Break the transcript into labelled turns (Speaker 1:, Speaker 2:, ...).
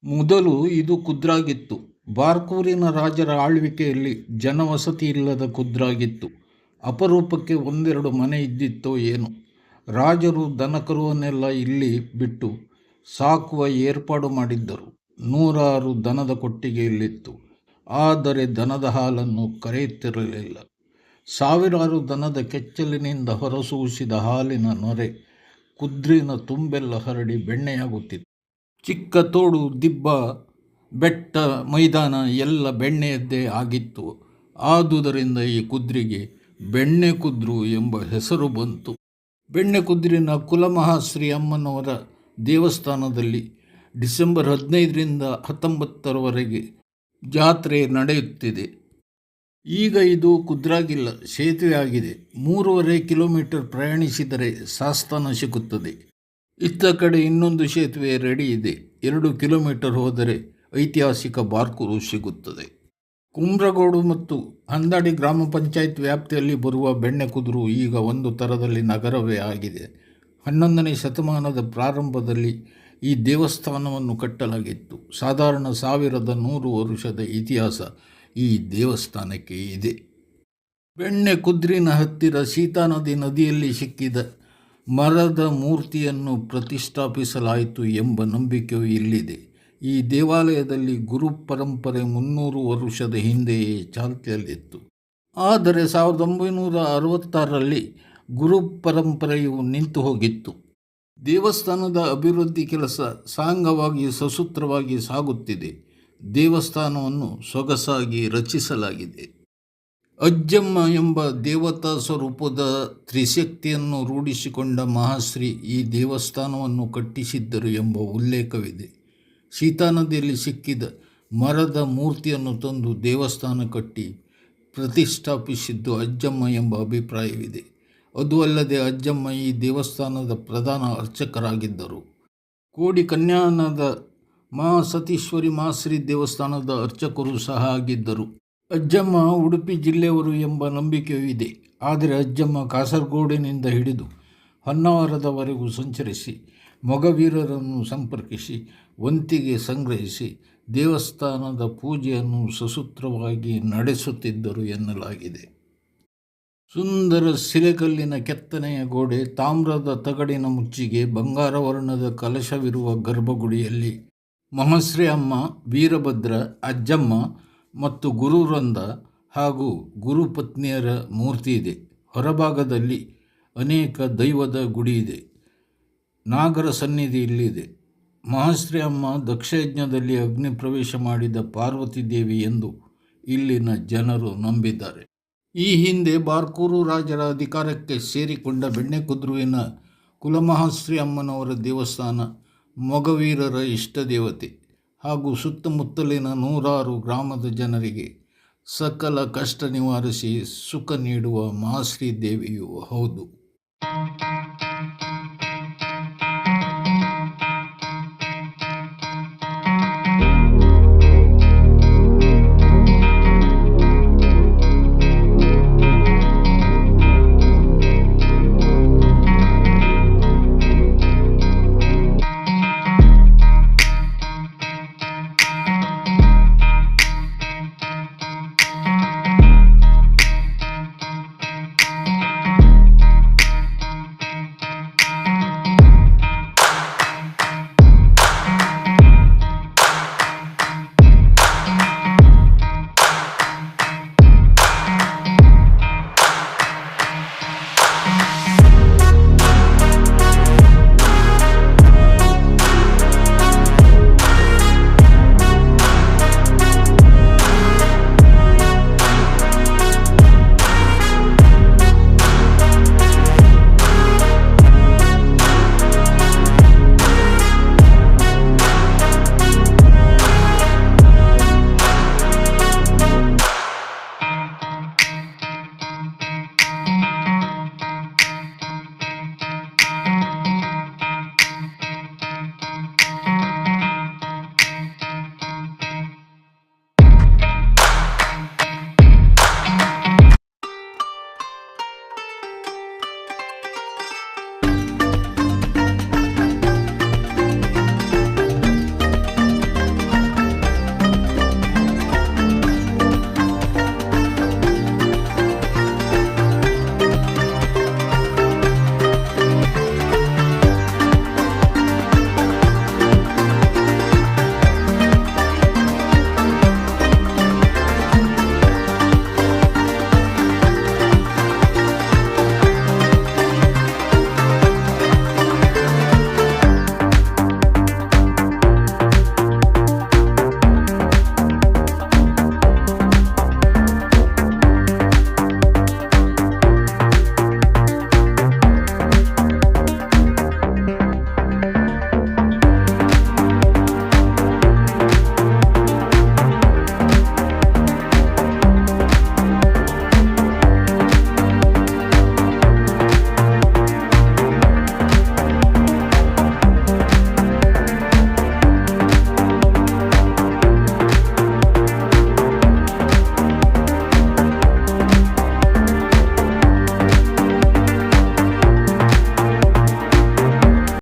Speaker 1: ಮೊದಲು ಇದು ಕುದ್ರಾಗಿತ್ತು. ಬಾರ್ಕೂರಿನ ರಾಜರ ಆಳ್ವಿಕೆಯಲ್ಲಿ ಜನವಸತಿ ಇಲ್ಲದ ಕುದ್ರಾಗಿತ್ತು. ಅಪರೂಪಕ್ಕೆ ಒಂದೆರಡು ಮನೆ ಇದ್ದಿತ್ತೋ ಏನೋ. ರಾಜರು ದನಕರುವನ್ನೆಲ್ಲ ಇಲ್ಲಿ ಬಿಟ್ಟು ಸಾಕುವ ಏರ್ಪಾಡು ಮಾಡಿದ್ದರು. 100 ದನದ ಕೊಟ್ಟಿಗೆ ಇಲ್ಲಿತ್ತು. ಆದರೆ ದನದ ಹಾಲನ್ನು ಕರೆಯುತ್ತಿರಲಿಲ್ಲ. ಸಾವಿರಾರು ದನದ ಕೆಚ್ಚಲಿನಿಂದ ಹೊರಸೂಸಿದ ಹಾಲಿನ ನೊರೆ ಕುದ್ರಿನ ತುಂಬೆಲ್ಲ ಹರಡಿ ಬೆಣ್ಣೆಯಾಗುತ್ತಿತ್ತು. ಚಿಕ್ಕ ತೋಡು, ದಿಬ್ಬ, ಬೆಟ್ಟ, ಮೈದಾನ ಎಲ್ಲ ಬೆಣ್ಣೆಯದ್ದೇ ಆಗಿತ್ತು. ಆದುದರಿಂದ ಈ ಕುದ್ರಿಗೆ ಬೆಣ್ಣೆ ಕುದ್ರು ಎಂಬ ಹೆಸರು ಬಂತು. ಬೆಣ್ಣೆ ಕುದ್ರಿನ ಕುಲಮಹಾಶ್ರೀ ಅಮ್ಮನವರ ದೇವಸ್ಥಾನದಲ್ಲಿ ಡಿಸೆಂಬರ್ 15ರಿಂದ 19ರವರೆಗೆ ಜಾತ್ರೆ ನಡೆಯುತ್ತಿದೆ. ಈಗ ಇದು ಕುದ್ರಾಗಿಲ್ಲ, ಸೇತುವೆ ಆಗಿದೆ. 3.5 ಕಿಲೋಮೀಟರ್ ಪ್ರಯಾಣಿಸಿದರೆ ಸಾಸ್ತಾನ ಸಿಗುತ್ತದೆ. ಇತ್ತ ಕಡೆ ಇನ್ನೊಂದು ಸೇತುವೆ ರೆಡಿ ಇದೆ. 2 ಕಿಲೋಮೀಟರ್ ಹೋದರೆ ಐತಿಹಾಸಿಕ ಬಾರ್ಕೂರು ಸಿಗುತ್ತದೆ. ಕುಂಬ್ರಗೋಡು ಮತ್ತು ಹಂದಾಡಿ ಗ್ರಾಮ ಪಂಚಾಯತ್ ವ್ಯಾಪ್ತಿಯಲ್ಲಿ ಬರುವ ಬೆಣ್ಣೆಕುದ್ರು ಈಗ ಒಂದು ಥರದಲ್ಲಿ ನಗರವೇ ಆಗಿದೆ. 11ನೇ ಶತಮಾನದ ಪ್ರಾರಂಭದಲ್ಲಿ ಈ ದೇವಸ್ಥಾನವನ್ನು ಕಟ್ಟಲಾಗಿತ್ತು. ಸಾಧಾರಣ 1100 ವರ್ಷದ ಇತಿಹಾಸ ಈ ದೇವಸ್ಥಾನಕ್ಕೆ ಇದೆ. ಬೆಣ್ಣೆಕುದ್ರಿನ ಹತ್ತಿರ ಸೀತಾನದಿ ನದಿಯಲ್ಲಿ ಸಿಕ್ಕಿದ ಮರದ ಮೂರ್ತಿಯನ್ನು ಪ್ರತಿಷ್ಠಾಪಿಸಲಾಯಿತು ಎಂಬ ನಂಬಿಕೆಯೂ ಇಲ್ಲಿದೆ. ಈ ದೇವಾಲಯದಲ್ಲಿ ಗುರು ಪರಂಪರೆ 300 ವರ್ಷದ ಹಿಂದೆಯೇ ಚಾಲ್ತಿಯಲ್ಲಿತ್ತು. ಆದರೆ 1966ರಲ್ಲಿ ಗುರು ಪರಂಪರೆಯು ನಿಂತು ಹೋಗಿತ್ತು. ದೇವಸ್ಥಾನದ ಅಭಿವೃದ್ಧಿ ಕೆಲಸ ಸಾಂಗವಾಗಿ ಸಸೂತ್ರವಾಗಿ ಸಾಗುತ್ತಿದೆ. ದೇವಸ್ಥಾನವನ್ನು ಸೊಗಸಾಗಿ ರಚಿಸಲಾಗಿದೆ. ಅಜ್ಜಮ್ಮ ಎಂಬ ದೇವತಾ ಸ್ವರೂಪದ ತ್ರಿಶಕ್ತಿಯನ್ನು ರೂಢಿಸಿಕೊಂಡ ಮಹಾಶ್ರೀ ಈ ದೇವಸ್ಥಾನವನ್ನು ಕಟ್ಟಿಸಿದ್ದರು ಎಂಬ ಉಲ್ಲೇಖವಿದೆ. ಸೀತಾನದಿಯಲ್ಲಿ ಸಿಕ್ಕಿದ ಮರದ ಮೂರ್ತಿಯನ್ನು ತಂದು ದೇವಸ್ಥಾನ ಕಟ್ಟಿ ಪ್ರತಿಷ್ಠಾಪಿಸಿದ್ದು ಅಜ್ಜಮ್ಮ ಎಂಬ ಅಭಿಪ್ರಾಯವಿದೆ. ಅದು ಅಲ್ಲದೆ ಅಜ್ಜಮ್ಮ ಈ ದೇವಸ್ಥಾನದ ಪ್ರಧಾನ ಅರ್ಚಕರಾಗಿದ್ದರು. ಕೋಡಿ ಕನ್ಯಾನದ ಮಹಾಸತೀಶ್ವರಿ ಮಹಾಶ್ರೀ ದೇವಸ್ಥಾನದ ಅರ್ಚಕರು ಸಹ ಆಗಿದ್ದರು. ಅಜ್ಜಮ್ಮ ಉಡುಪಿ ಜಿಲ್ಲೆಯವರು ಎಂಬ ನಂಬಿಕೆಯೂ ಇದೆ. ಆದರೆ ಅಜ್ಜಮ್ಮ ಕಾಸರಗೋಡಿನಿಂದ ಹಿಡಿದು ಹೊನ್ನಾವರದವರೆಗೂ ಸಂಚರಿಸಿ ಮೊಗವೀರರನ್ನು ಸಂಪರ್ಕಿಸಿ ವಂತಿಗೆ ಸಂಗ್ರಹಿಸಿ ದೇವಸ್ಥಾನದ ಪೂಜೆಯನ್ನು ಸಸೂತ್ರವಾಗಿ ನಡೆಸುತ್ತಿದ್ದರು ಎನ್ನಲಾಗಿದೆ. ಸುಂದರ ಶಿಲೆಕಲ್ಲಿನ ಕೆತ್ತನೆಯ ಗೋಡೆ, ತಾಮ್ರದ ತಗಡಿನ ಮುಚ್ಚಿಗೆ, ಬಂಗಾರ ವರ್ಣದ ಕಲಶವಿರುವ ಗರ್ಭಗುಡಿಯಲ್ಲಿ ಮಹಾಶ್ರೀ ಅಮ್ಮ, ವೀರಭದ್ರ, ಅಜ್ಜಮ್ಮ ಮತ್ತು ಗುರುವೃಂದ ಹಾಗೂ ಗುರುಪತ್ನಿಯರ ಮೂರ್ತಿ ಇದೆ. ಹೊರಭಾಗದಲ್ಲಿ ಅನೇಕ ದೈವದ ಗುಡಿ ಇದೆ. ನಾಗರ ಸನ್ನಿಧಿ ಇಲ್ಲಿದೆ. ಮಹಾಶ್ರೀ ಅಮ್ಮ ದಕ್ಷಯಜ್ಞದಲ್ಲಿ ಅಗ್ನಿ ಪ್ರವೇಶ ಮಾಡಿದ ಪಾರ್ವತಿ ದೇವಿ ಎಂದು ಇಲ್ಲಿನ ಜನರು ನಂಬಿದ್ದಾರೆ. ಈ ಹಿಂದೆ ಬಾರ್ಕೂರು ರಾಜರ ಅಧಿಕಾರಕ್ಕೆ ಸೇರಿಕೊಂಡ ಬೆಣ್ಣೆಕುದ್ರುವಿನ ಕುಲಮಹಾಶ್ರೀ ಅಮ್ಮನವರ ದೇವಸ್ಥಾನ ಮೊಗವೀರರ ಇಷ್ಟದೇವತೆ ಹಾಗೂ ಸುತ್ತಮುತ್ತಲಿನ 100 ಗ್ರಾಮದ ಜನರಿಗೆ ಸಕಲ ಕಷ್ಟ ನಿವಾರಿಸಿ ಸುಖ ನೀಡುವ ಮಹಾಶ್ರೀ ದೇವಿಯೂ ಹೌದು.